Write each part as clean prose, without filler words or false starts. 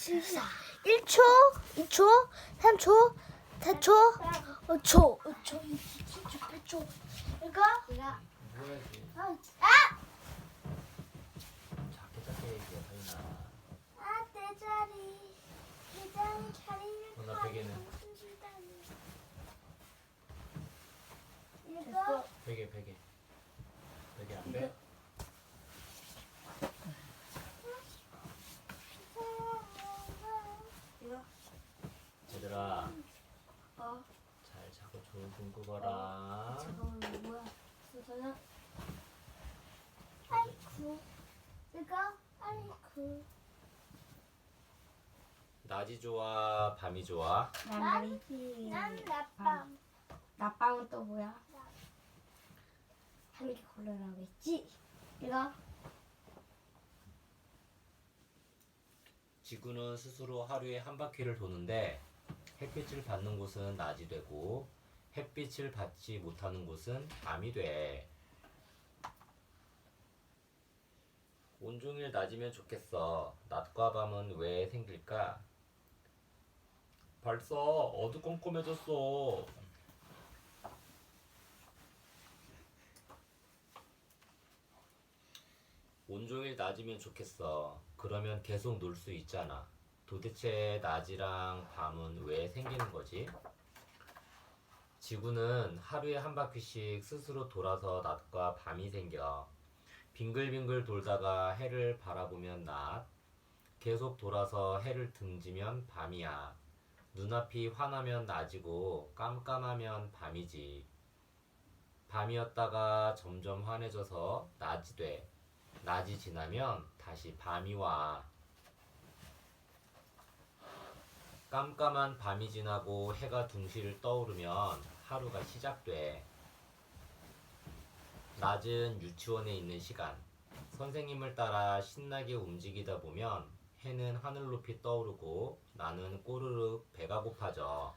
1초, 2초, 3초, 4초, 5초, 5초, 6초, 7초, 8초. 이거? 뭐야지? 작게 얘기해, 서윤아. 내 자리. 내 자리를 나 베개는? 이거? 베개 안 돼? 이거? 얘들아, 어. 잘 자고 좋은 꿈 꾸거라. 잠깐만, 뭐야? 저는 아이쿠. 이거? 아이쿠. 낮이 좋아, 밤이 좋아? 난 말이지. 난 낮밤. 낮밤은 또 뭐야? 한 개 고르라고 했지? 이거? 지구는 스스로 하루에 한 바퀴를 도는데 햇빛을 받는 곳은 낮이 되고 햇빛을 받지 못하는 곳은 밤이 돼. 온종일 낮이면 좋겠어. 낮과 밤은 왜 생길까? 벌써 어두컴컴해졌어. 온종일 낮이면 좋겠어. 그러면 계속 놀 수 있잖아. 도대체 낮이랑 밤은 왜 생기는 거지? 지구는 하루에 한 바퀴씩 스스로 돌아서 낮과 밤이 생겨. 빙글빙글 돌다가 해를 바라보면 낮, 계속 돌아서 해를 등지면 밤이야. 눈앞이 환하면 낮이고 깜깜하면 밤이지. 밤이었다가 점점 환해져서 낮이 돼. 낮이 지나면 다시 밤이 와. 깜깜한 밤이 지나고 해가 둥실 떠오르면 하루가 시작돼. 낮은 유치원에 있는 시간. 선생님을 따라 신나게 움직이다 보면 해는 하늘 높이 떠오르고 나는 꼬르륵 배가 고파져.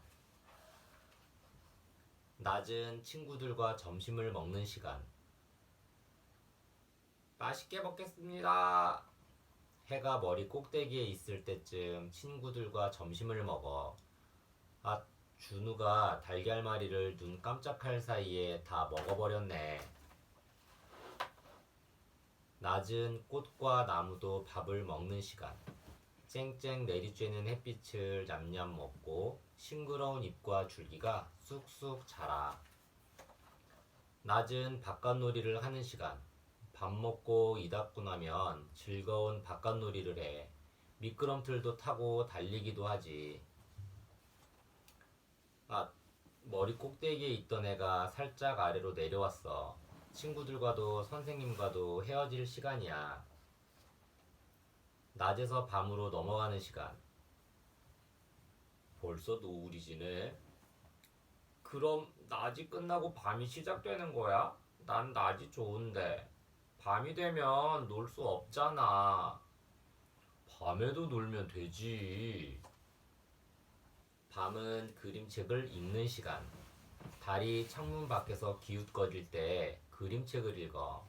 낮은 친구들과 점심을 먹는 시간. 맛있게 먹겠습니다. 해가 머리 꼭대기에 있을 때쯤 친구들과 점심을 먹어. 아, 준우가 달걀말이를 눈 깜짝할 사이에 다 먹어버렸네. 낮은 꽃과 나무도 밥을 먹는 시간. 쨍쨍 내리쬐는 햇빛을 냠냠 먹고 싱그러운 잎과 줄기가 쑥쑥 자라. 낮은 바깥놀이를 하는 시간. 밥 먹고 이 닦고 나면 즐거운 바깥놀이를 해. 미끄럼틀도 타고 달리기도 하지. 아, 머리 꼭대기에 있던 애가 살짝 아래로 내려왔어. 친구들과도 선생님과도 헤어질 시간이야. 낮에서 밤으로 넘어가는 시간. 벌써 노을이 지네. 그럼 낮이 끝나고 밤이 시작되는 거야? 난 낮이 좋은데. 밤이 되면 놀 수 없잖아. 밤에도 놀면 되지. 밤은 그림책을 읽는 시간. 달이 창문 밖에서 기웃거릴 때 그림책을 읽어.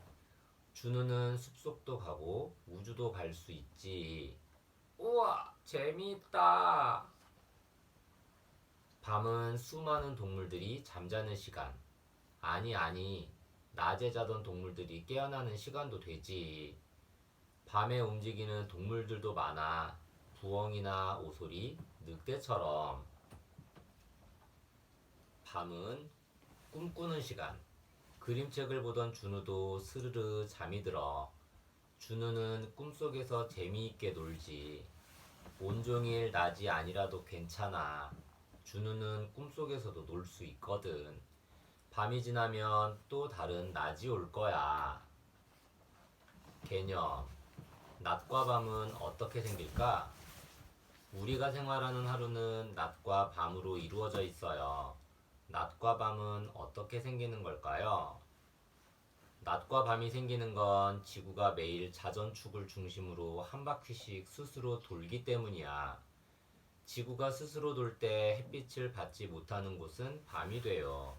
준우는 숲속도 가고 우주도 갈 수 있지. 우와, 재미있다. 밤은 수많은 동물들이 잠자는 시간. 아니, 낮에 자던 동물들이 깨어나는 시간도 되지. 밤에 움직이는 동물들도 많아. 부엉이나 오소리, 늑대처럼. 밤은 꿈꾸는 시간. 그림책을 보던 준우도 스르르 잠이 들어. 준우는 꿈속에서 재미있게 놀지. 온종일 낮이 아니라도 괜찮아. 준우는 꿈속에서도 놀 수 있거든. 밤이 지나면 또 다른 낮이 올 거야. 개념. 낮과 밤은 어떻게 생길까? 우리가 생활하는 하루는 낮과 밤으로 이루어져 있어요. 낮과 밤은 어떻게 생기는 걸까요? 낮과 밤이 생기는 건 지구가 매일 자전축을 중심으로 한 바퀴씩 스스로 돌기 때문이야. 지구가 스스로 돌 때 햇빛을 받지 못하는 곳은 밤이 돼요.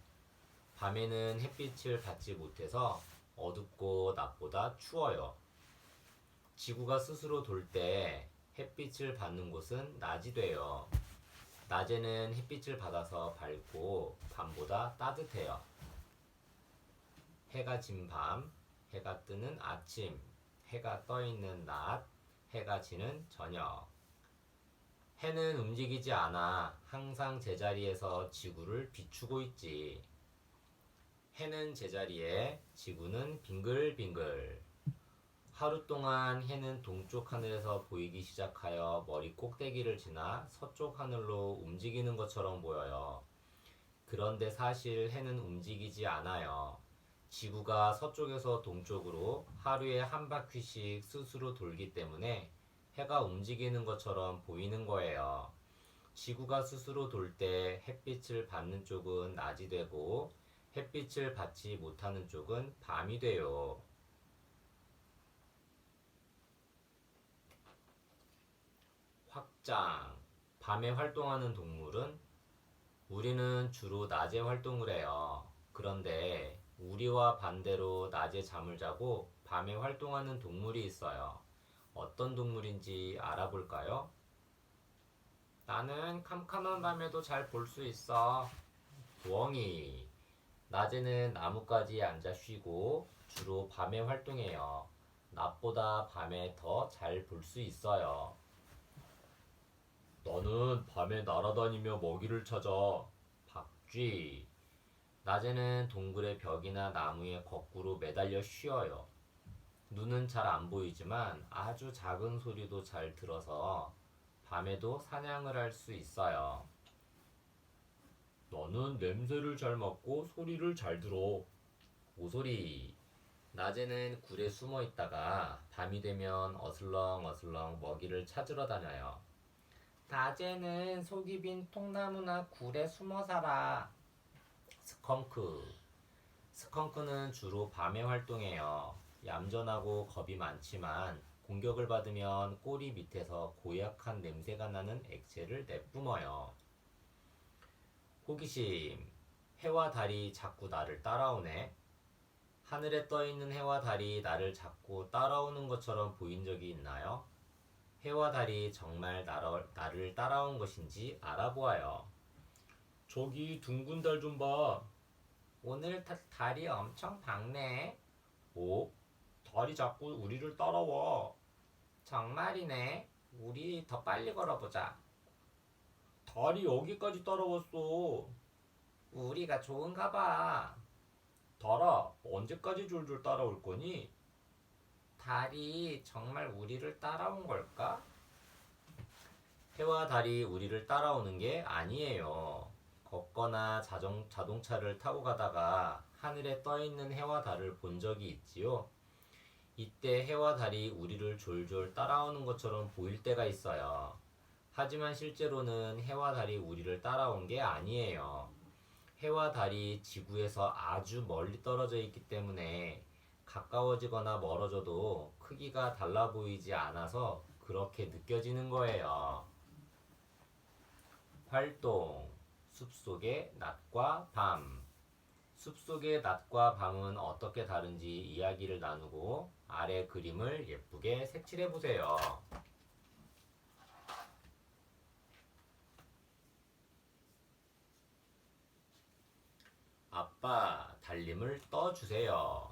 밤에는 햇빛을 받지 못해서 어둡고 낮보다 추워요. 지구가 스스로 돌 때 햇빛을 받는 곳은 낮이 돼요. 낮에는 햇빛을 받아서 밝고 밤보다 따뜻해요. 해가 진 밤, 해가 뜨는 아침, 해가 떠 있는 낮, 해가 지는 저녁. 해는 움직이지 않아 항상 제자리에서 지구를 비추고 있지. 해는 제자리에, 지구는 빙글빙글. 하루 동안 해는 동쪽 하늘에서 보이기 시작하여 머리 꼭대기를 지나 서쪽 하늘로 움직이는 것처럼 보여요. 그런데 사실 해는 움직이지 않아요. 지구가 서쪽에서 동쪽으로 하루에 한 바퀴씩 스스로 돌기 때문에 해가 움직이는 것처럼 보이는 거예요. 지구가 스스로 돌 때 햇빛을 받는 쪽은 낮이 되고 햇빛을 받지 못하는 쪽은 밤이 돼요. 확장. 밤에 활동하는 동물은? 우리는 주로 낮에 활동을 해요. 그런데 우리와 반대로 낮에 잠을 자고 밤에 활동하는 동물이 있어요. 어떤 동물인지 알아볼까요? 나는 캄캄한 밤에도 잘 볼 수 있어. 부엉이. 낮에는 나뭇가지에 앉아 쉬고 주로 밤에 활동해요. 낮보다 밤에 더 잘 볼 수 있어요. 너는 밤에 날아다니며 먹이를 찾아. 박쥐. 낮에는 동굴의 벽이나 나무에 거꾸로 매달려 쉬어요. 눈은 잘 안 보이지만 아주 작은 소리도 잘 들어서 밤에도 사냥을 할 수 있어요. 너는 냄새를 잘 맡고 소리를 잘 들어. 오소리. 낮에는 굴에 숨어 있다가 밤이 되면 어슬렁어슬렁 먹이를 찾으러 다녀요. 낮에는 속이 빈 통나무나 굴에 숨어 살아. 스컹크. 스컹크는 주로 밤에 활동해요. 얌전하고 겁이 많지만 공격을 받으면 꼬리 밑에서 고약한 냄새가 나는 액체를 내뿜어요. 호기심. 해와 달이 자꾸 나를 따라오네. 하늘에 떠있는 해와 달이 나를 자꾸 따라오는 것처럼 보인 적이 있나요? 해와 달이 정말 나를 따라온 것인지 알아보아요. 저기 둥근 달 좀 봐. 오늘 달이 엄청 밝네. 오, 달이 자꾸 우리를 따라와. 정말이네. 우리 더 빨리 걸어보자. 달이 여기까지 따라왔어. 우리가 좋은가 봐. 달아, 언제까지 졸졸 따라올 거니? 달이 정말 우리를 따라온 걸까? 해와 달이 우리를 따라오는 게 아니에요. 걷거나 자동차를 타고 가다가 하늘에 떠있는 해와 달을 본 적이 있지요. 이때 해와 달이 우리를 졸졸 따라오는 것처럼 보일 때가 있어요. 하지만 실제로는 해와 달이 우리를 따라온 게 아니에요. 해와 달이 지구에서 아주 멀리 떨어져 있기 때문에 가까워지거나 멀어져도 크기가 달라 보이지 않아서 그렇게 느껴지는 거예요. 활동. 숲속의 낮과 밤. 숲속의 낮과 밤은 어떻게 다른지 이야기를 나누고 아래 그림을 예쁘게 색칠해 보세요. 아빠, 달림을 떠주세요.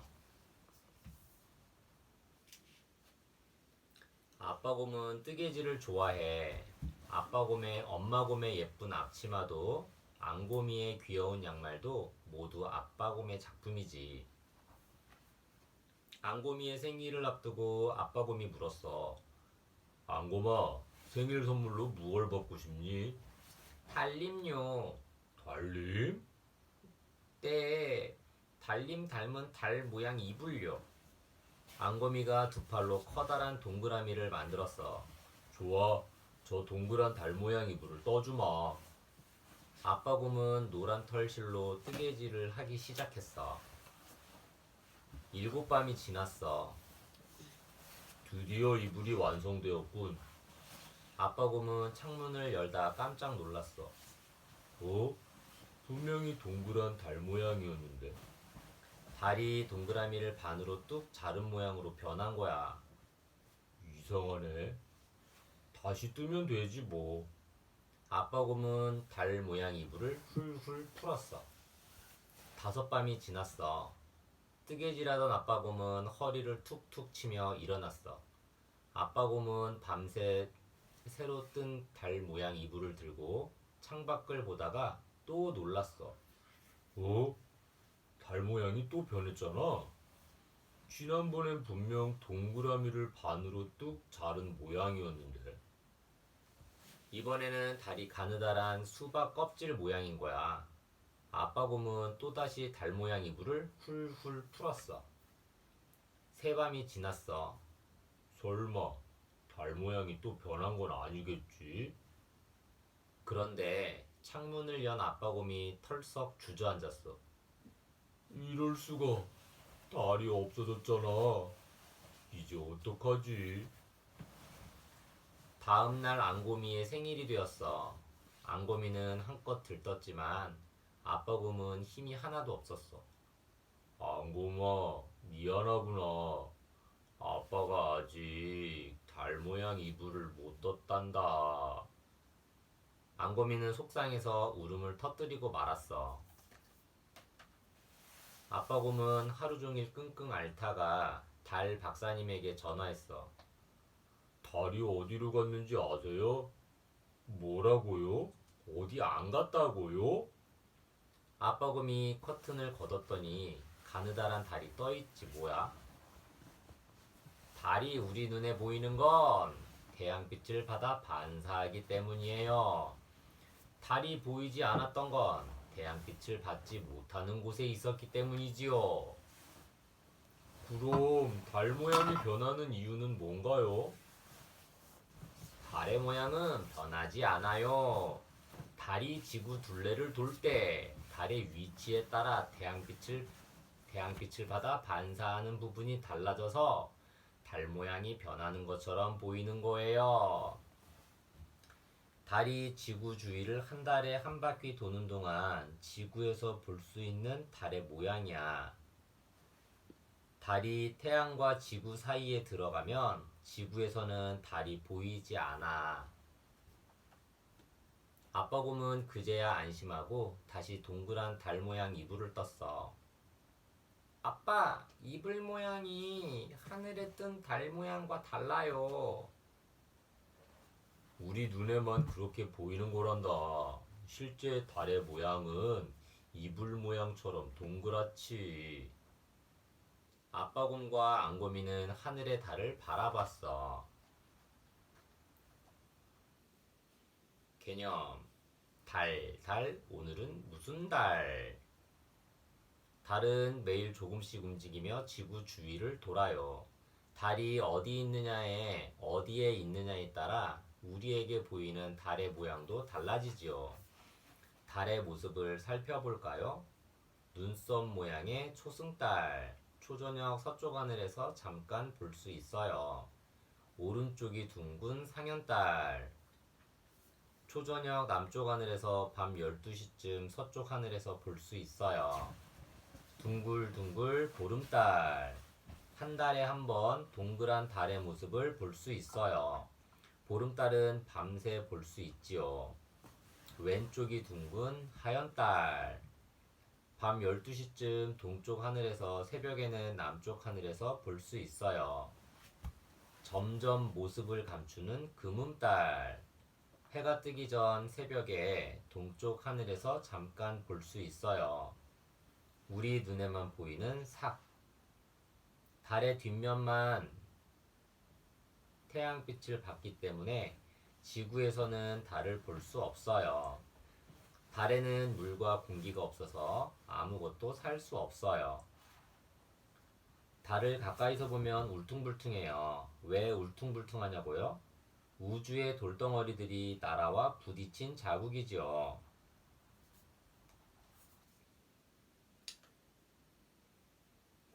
아빠 곰은 뜨개질을 좋아해. 아빠 곰의 엄마 곰의 예쁜 앞치마도 앙곰이의 귀여운 양말도 모두 아빠 곰의 작품이지. 앙곰이의 생일을 앞두고 아빠 곰이 물었어. 앙곰아, 생일 선물로 무얼 받고 싶니? 달림요. 달림? 네, 달림 닮은 달 모양 이불요. 앙곰이가 두 팔로 커다란 동그라미를 만들었어. 좋아, 저 동그란 달 모양 이불을 떠주마. 아빠 곰은 노란 털실로 뜨개질을 하기 시작했어. 7밤이 지났어. 드디어 이불이 완성되었군. 아빠 곰은 창문을 열다 깜짝 놀랐어. 어? 분명히 동그란 달 모양이었는데. 달이 동그라미를 반으로 뚝 자른 모양으로 변한 거야. 이상하네. 다시 뜨면 되지 뭐. 아빠 곰은 달 모양 이불을 훌훌 풀었어. 5밤이 지났어. 뜨개질하던 아빠 곰은 허리를 툭툭 치며 일어났어. 아빠 곰은 밤새 새로 뜬 달 모양 이불을 들고 창밖을 보다가 또 놀랐어. 어? 달 모양이 또 변했잖아. 지난번엔 분명 동그라미를 반으로 뚝 자른 모양이었는데. 이번에는 달이 가느다란 수박 껍질 모양인 거야. 아빠 곰은 또다시 달 모양 이불을 훌훌 풀었어. 3밤이 지났어. 설마 달 모양이 또 변한 건 아니겠지? 그런데 창문을 연 아빠 곰이 털썩 주저앉았어. 이럴 수가. 달이 없어졌잖아. 이제 어떡하지? 다음 날 앙곰이의 생일이 되었어. 앙곰이는 한껏 들떴지만 아빠 곰은 힘이 하나도 없었어. 앙곰아, 미안하구나. 아빠가 아직 달 모양 이불을 못 떴단다. 앙곰이는 속상해서 울음을 터뜨리고 말았어. 아빠 곰은 하루 종일 끙끙 앓다가 달 박사님에게 전화했어. 달이 어디로 갔는지 아세요? 뭐라고요? 어디 안 갔다고요? 아빠 곰이 커튼을 걷었더니 가느다란 달이 떠있지 뭐야? 달이 우리 눈에 보이는 건 태양빛을 받아 반사하기 때문이에요. 달이 보이지 않았던 건 태양빛을 받지 못하는 곳에 있었기 때문이지요. 그럼 달 모양이 변하는 이유는 뭔가요? 달의 모양은 변하지 않아요. 달이 지구 둘레를 돌 때 달의 위치에 따라 태양빛을 받아 반사하는 부분이 달라져서 달 모양이 변하는 것처럼 보이는 거예요. 달이 지구 주위를 한 달에 한 바퀴 도는 동안 지구에서 볼 수 있는 달의 모양이야. 달이 태양과 지구 사이에 들어가면 지구에서는 달이 보이지 않아. 아빠 곰은 그제야 안심하고 다시 동그란 달 모양 이불을 떴어. 아빠, 이불 모양이 하늘에 뜬 달 모양과 달라요. 우리 눈에만 그렇게 보이는 거란다. 실제 달의 모양은 이불 모양처럼 동그랗지. 아빠 곰과 앙곰이는 하늘의 달을 바라봤어. 개념. 달, 오늘은 무슨 달? 달은 매일 조금씩 움직이며 지구 주위를 돌아요. 달이 어디에 있느냐에 따라 우리에게 보이는 달의 모양도 달라지지요. 달의 모습을 살펴볼까요? 눈썹 모양의 초승달, 초저녁 서쪽 하늘에서 잠깐 볼 수 있어요. 오른쪽이 둥근 상현달, 초저녁 남쪽 하늘에서 밤 12시쯤 서쪽 하늘에서 볼 수 있어요. 둥글둥글 보름달, 한 달에 한 번 동그란 달의 모습을 볼 수 있어요. 보름달은 밤새 볼 수 있지요. 왼쪽이 둥근 하연달, 밤 12시쯤 동쪽 하늘에서 새벽에는 남쪽 하늘에서 볼 수 있어요. 점점 모습을 감추는 금음달, 해가 뜨기 전 새벽에 동쪽 하늘에서 잠깐 볼 수 있어요. 우리 눈에만 보이는 삭, 달의 뒷면만 태양빛을 받기 때문에 지구에서는 달을 볼 수 없어요. 달에는 물과 공기가 없어서 아무것도 살 수 없어요. 달을 가까이서 보면 울퉁불퉁해요. 왜 울퉁불퉁하냐고요? 우주의 돌덩어리들이 나라와 부딪힌 자국이죠.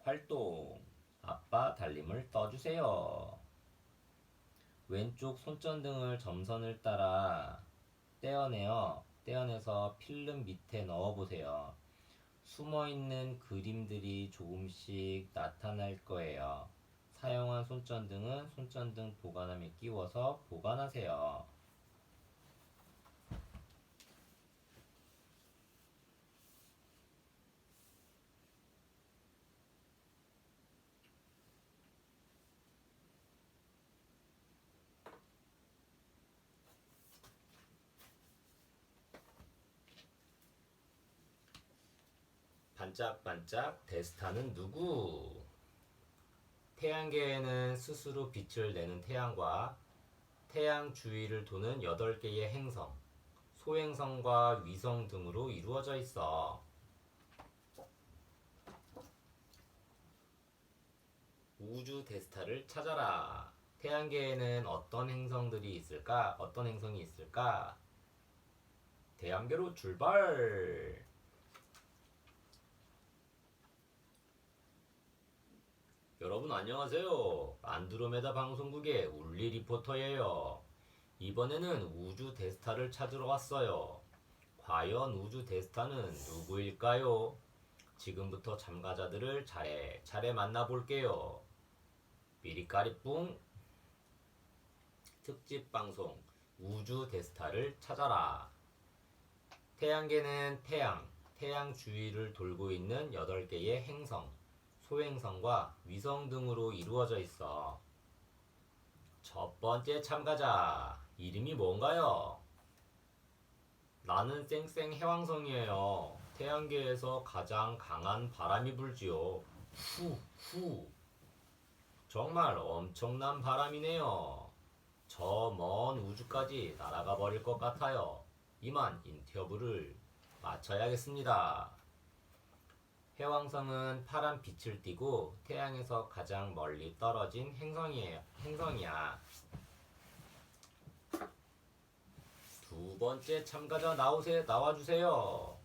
활동. 아빠 달림을 떠주세요. 왼쪽 손전등을 점선을 따라 떼어내서 필름 밑에 넣어보세요. 숨어있는 그림들이 조금씩 나타날 거예요. 사용한 손전등은 손전등 보관함에 끼워서 보관하세요. 반짝반짝 데스타는 누구? 태양계에는 스스로 빛을 내는 태양과 태양 주위를 도는 8개의 행성, 소행성과 위성 등으로 이루어져 있어. 우주 데스타를 찾아라. 태양계에는 어떤 행성들이 있을까? 어떤 행성이 있을까? 태양계로 출발! 여러분 안녕하세요. 안드로메다 방송국의 울리 리포터예요. 이번에는 우주 데스타를 찾으러 왔어요. 과연 우주 데스타는 누구일까요? 지금부터 참가자들을 차례차례 만나볼게요. 삐리까리뿡 특집 방송 우주 데스타를 찾아라. 태양계는 태양 주위를 돌고 있는 8개의 행성, 소행성과 위성 등으로 이루어져 있어. 첫 번째 참가자, 이름이 뭔가요? 나는 쌩쌩 해왕성이에요. 태양계에서 가장 강한 바람이 불지요. 후. 정말 엄청난 바람이네요. 저 먼 우주까지 날아가 버릴 것 같아요. 이만 인터뷰를 마쳐야겠습니다. 해왕성은 파란 빛을 띠고 태양에서 가장 멀리 떨어진 행성이야. 두 번째 참가자 나와주세요.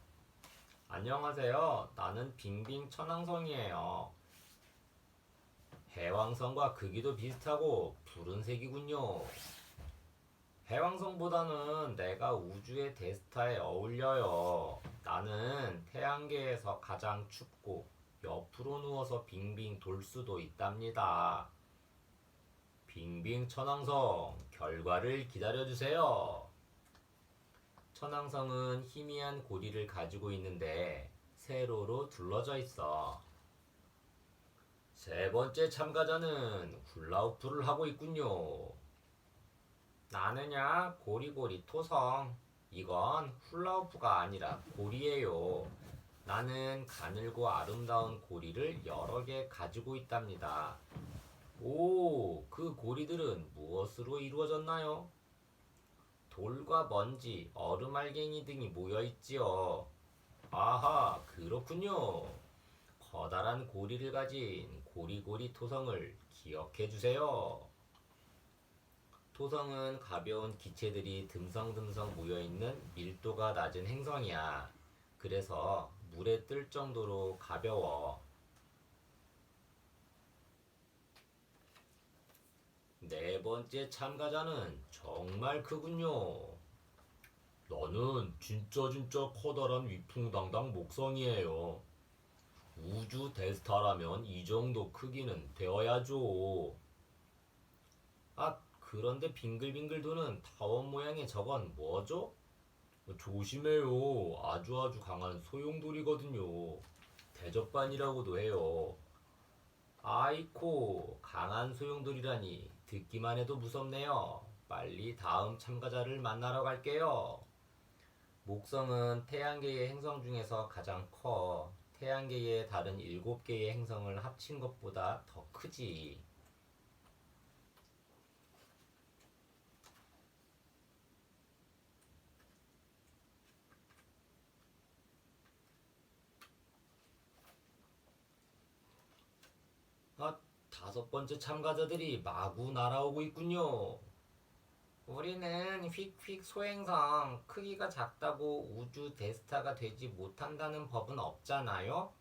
안녕하세요. 나는 빙빙 천왕성이에요. 해왕성과 크기도 비슷하고 푸른색이군요. 해왕성보다는 내가 우주의 데스타에 어울려요. 나는 태양계에서 가장 춥고 옆으로 누워서 빙빙 돌 수도 있답니다. 빙빙 천왕성, 결과를 기다려주세요. 천왕성은 희미한 고리를 가지고 있는데 세로로 둘러져 있어. 세 번째 참가자는 훌라후프를 하고 있군요. 나는야 고리고리 토성. 이건 훌라후프가 아니라 고리예요. 나는 가늘고 아름다운 고리를 여러 개 가지고 있답니다. 오, 그 고리들은 무엇으로 이루어졌나요? 돌과 먼지, 얼음알갱이 등이 모여있지요. 아하, 그렇군요. 커다란 고리를 가진 고리고리 토성을 기억해주세요. 토성은 가벼운 기체들이 듬성듬성 모여있는 밀도가 낮은 행성이야. 그래서 물에 뜰 정도로 가벼워. 네 번째 참가자는 정말 크군요. 나는 진짜 커다란 위풍당당 목성이에요. 우주 데스타라면 이 정도 크기는 되어야죠. 아, 그런데 빙글빙글 도는 타원 모양의 저건 뭐죠? 조심해요. 아주 강한 소용돌이거든요. 대적반이라고도 해요. 아이코, 강한 소용돌이라니 듣기만 해도 무섭네요. 빨리 다음 참가자를 만나러 갈게요. 목성은 태양계의 행성 중에서 가장 커. 태양계의 다른 7개의 행성을 합친 것보다 더 크지. 아, 5번째 참가자들이 마구 날아오고 있군요. 우리는 휙휙 소행성, 크기가 작다고 우주 데스타가 되지 못한다는 법은 없잖아요?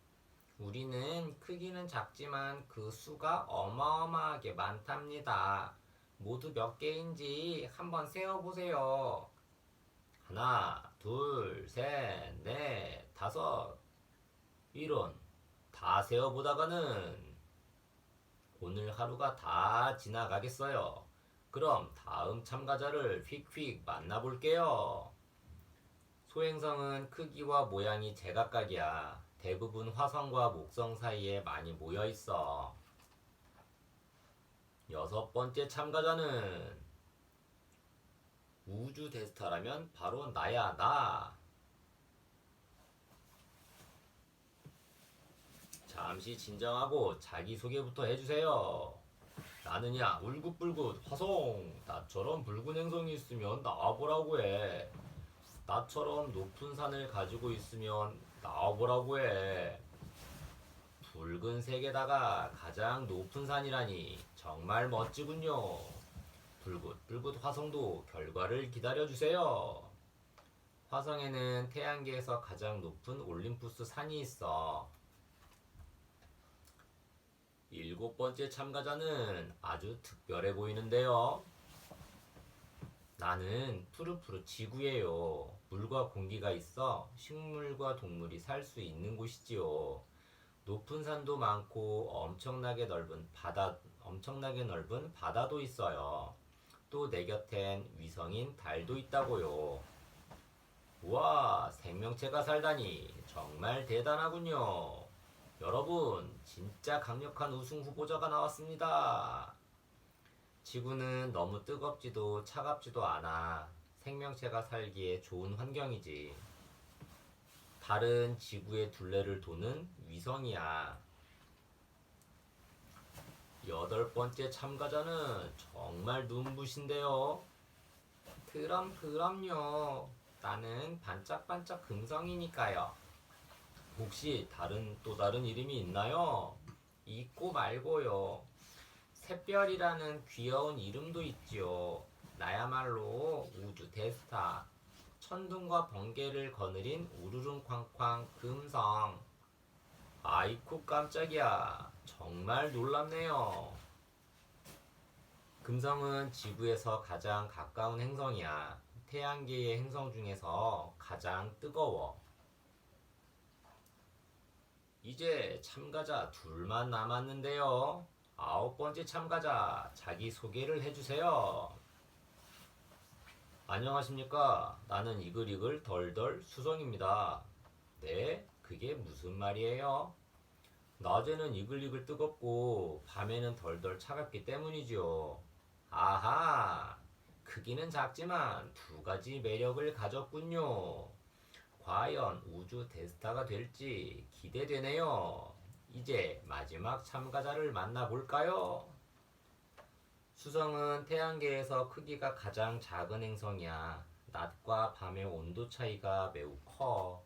우리는 크기는 작지만 그 수가 어마어마하게 많답니다. 모두 몇 개인지 한번 세어보세요. 하나, 둘, 셋, 넷, 다섯. 이런, 다 세어보다가는 오늘 하루가 다 지나가겠어요. 그럼 다음 참가자를 휙휙 만나볼게요. 소행성은 크기와 모양이 제각각이야. 대부분 화성과 목성 사이에 많이 모여 있어. 6번째 참가자는 우주 대스타라면 바로 나야, 나. 잠시 진정하고 자기소개부터 해주세요. 나는야 울긋불긋 화성. 나처럼 붉은 행성이 있으면 나와보라고 해. 나처럼 높은 산을 가지고 있으면 나와보라고 해. 붉은색에다가 가장 높은 산이라니 정말 멋지군요. 불긋불긋 화성도 결과를 기다려주세요. 화성에는 태양계에서 가장 높은 올림푸스 산이 있어. 7번째 참가자는 아주 특별해 보이는데요. 나는 푸르푸르 지구예요. 물과 공기가 있어 식물과 동물이 살 수 있는 곳이지요. 높은 산도 많고 엄청나게 넓은 바다도 있어요. 또 내 곁엔 위성인 달도 있다고요. 우와, 생명체가 살다니 정말 대단하군요. 여러분, 진짜 강력한 우승 후보자가 나왔습니다. 지구는 너무 뜨겁지도 차갑지도 않아. 생명체가 살기에 좋은 환경이지. 달은 지구의 둘레를 도는 위성이야. 8번째 참가자는 정말 눈부신데요. 그럼요. 나는 반짝반짝 금성이니까요. 혹시 또 다른 이름이 있나요? 있고 말고요. 샛별이라는 귀여운 이름도 있지요. 나야말로 우주 대스타. 천둥과 번개를 거느린 우르릉쾅쾅 금성. 아이쿠 깜짝이야. 정말 놀랍네요. 금성은 지구에서 가장 가까운 행성이야. 태양계의 행성 중에서 가장 뜨거워. 이제 참가자 둘만 남았는데요. 9번째 참가자 자기 소개를 해주세요. 안녕하십니까. 나는 이글이글 덜덜 수성입니다. 네, 그게 무슨 말이에요? 낮에는 이글이글 뜨겁고 밤에는 덜덜 차갑기 때문이죠. 아하, 크기는 작지만 두 가지 매력을 가졌군요. 과연 우주 대스타가 될지 기대되네요. 이제 마지막 참가자를 만나볼까요? 수성은 태양계에서 크기가 가장 작은 행성이야. 낮과 밤의 온도 차이가 매우 커.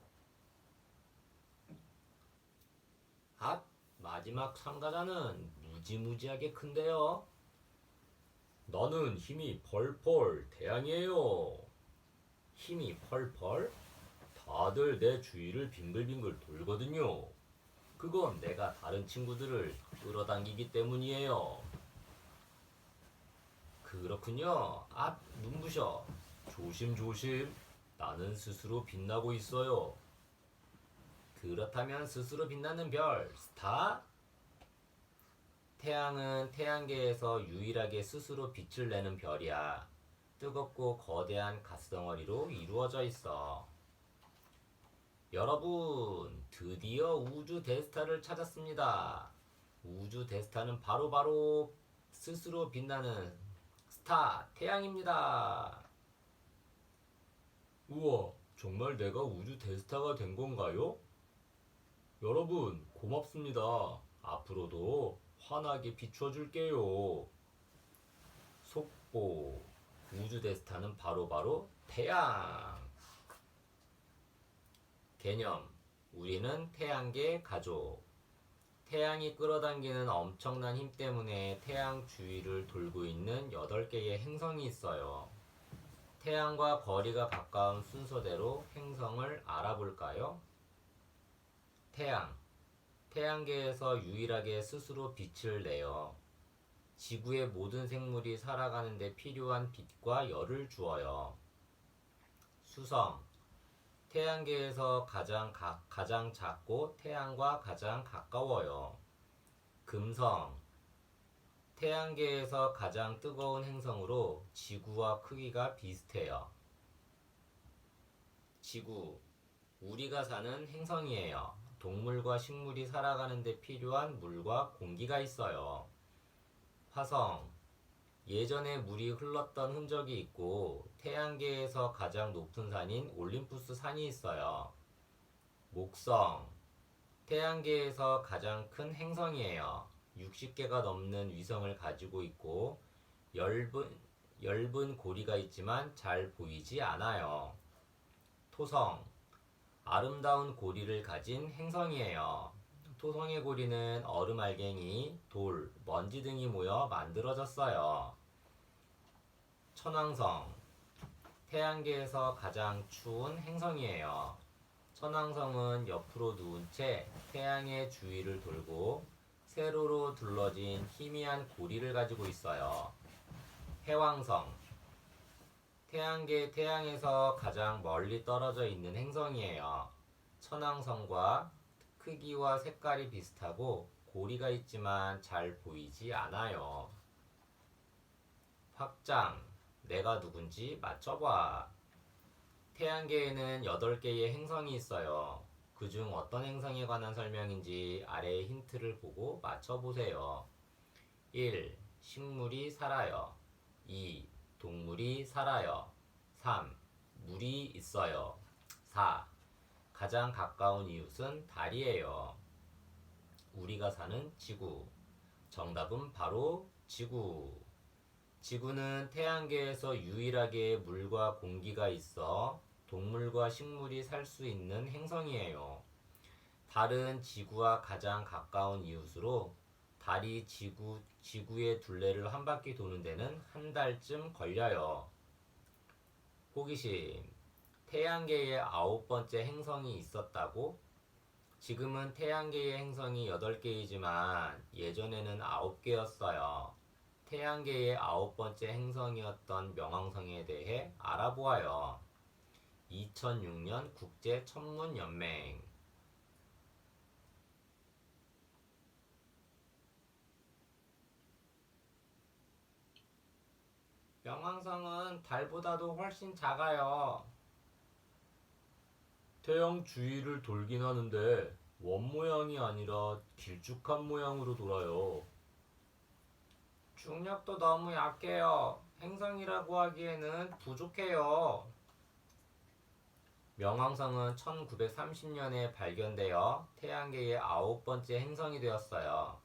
마지막 참가자는 무지무지하게 큰데요. 나는 힘이 펄펄 태양이에요. 힘이 펄펄? 다들 내 주위를 빙글빙글 돌거든요. 그건 내가 다른 친구들을 끌어당기기 때문이에요. 그렇군요. 눈부셔. 조심조심. 나는 스스로 빛나고 있어요. 그렇다면 스스로 빛나는 별, 스타? 태양은 태양계에서 유일하게 스스로 빛을 내는 별이야. 뜨겁고 거대한 가스덩어리로 이루어져 있어. 여러분, 드디어 우주 대스타를 찾았습니다. 우주 대스타는 바로 스스로 빛나는 스타, 태양입니다. 우와, 정말 내가 우주 대스타가 된 건가요? 여러분, 고맙습니다. 앞으로도 환하게 비춰줄게요. 속보, 우주 대스타는 바로 태양. 개념, 우리는 태양계 가족. 태양이 끌어당기는 엄청난 힘 때문에 태양 주위를 돌고 있는 8개의 행성이 있어요. 태양과 거리가 가까운 순서대로 행성을 알아볼까요? 태양, 태양계에서 유일하게 스스로 빛을 내요. 지구의 모든 생물이 살아가는 데 필요한 빛과 열을 주어요. 수성, 태양계에서 가장 작고 태양과 가장 가까워요. 금성, 태양계에서 가장 뜨거운 행성으로 지구와 크기가 비슷해요. 지구, 우리가 사는 행성이에요. 동물과 식물이 살아가는 데 필요한 물과 공기가 있어요. 화성, 예전에 물이 흘렀던 흔적이 있고 태양계에서 가장 높은 산인 올림푸스 산이 있어요. 목성, 태양계에서 가장 큰 행성이에요. 60개가 넘는 위성을 가지고 있고 엷은 고리가 있지만 잘 보이지 않아요. 토성, 아름다운 고리를 가진 행성이에요. 토성의 고리는 얼음 알갱이, 돌, 먼지 등이 모여 만들어졌어요. 천왕성, 태양계에서 가장 추운 행성이에요. 천왕성은 옆으로 누운 채 태양의 주위를 돌고 세로로 둘러진 희미한 고리를 가지고 있어요. 해왕성, 태양에서 가장 멀리 떨어져 있는 행성이에요. 천왕성과 크기와 색깔이 비슷하고 고리가 있지만 잘 보이지 않아요. 확장, 내가 누군지 맞춰봐. 태양계에는 8개의 행성이 있어요. 그중 어떤 행성에 관한 설명인지 아래의 힌트를 보고 맞춰보세요. 1. 식물이 살아요. 2. 동물이 살아요. 3. 물이 있어요. 4. 가장 가까운 이웃은 달이에요. 우리가 사는 지구. 정답은 바로 지구. 지구는 태양계에서 유일하게 물과 공기가 있어 동물과 식물이 살 수 있는 행성이에요. 달은 지구와 가장 가까운 이웃으로 달이 지구의 둘레를 한 바퀴 도는 데는 한 달쯤 걸려요. 호기심, 태양계에 9번째 행성이 있었다고? 지금은 태양계의 행성이 8개이지만 예전에는 9개였어요. 태양계의 9번째 행성이었던 명왕성에 대해 알아보아요. 2006년 국제천문연맹. 명왕성은 달보다도 훨씬 작아요. 태양 주위를 돌긴 하는데 원 모양이 아니라 길쭉한 모양으로 돌아요. 중력도 너무 약해요. 행성이라고 하기에는 부족해요. 명왕성은 1930년에 발견되어 태양계의 9번째 행성이 되었어요.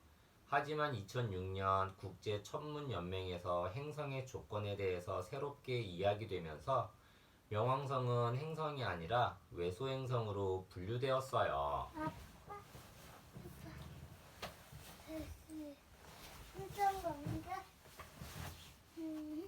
하지만 2006년 국제천문연맹에서 행성의 조건에 대해서 새롭게 이야기되면서 명왕성은 행성이 아니라 외소행성으로 분류되었어요. 일단 겁니다. 네.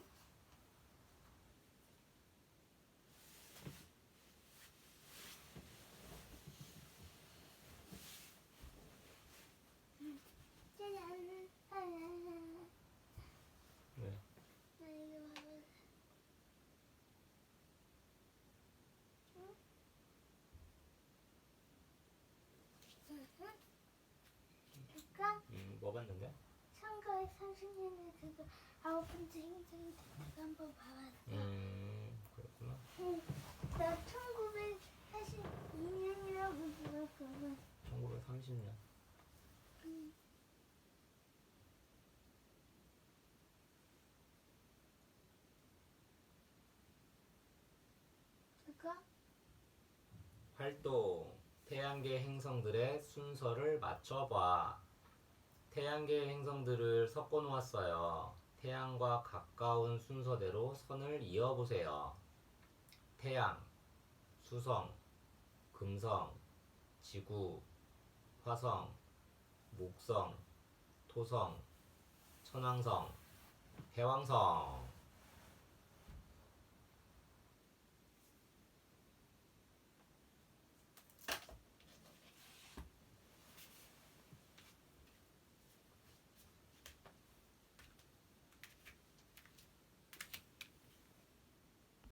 나 이거 봐봐. 그니까 뭐 봤는데? 1930년에 그거 9번째 행성이 됐다고 한번 봐봤어. 그렇구나. 응. 나 1942년이라고 들었거든. 1930년. 그거? 활동. 태양계 행성들의 순서를 맞춰봐. 태양계 행성들을 섞어 놓았어요. 태양과 가까운 순서대로 선을 이어보세요. 태양, 수성, 금성, 지구, 화성, 목성, 토성, 천왕성, 해왕성.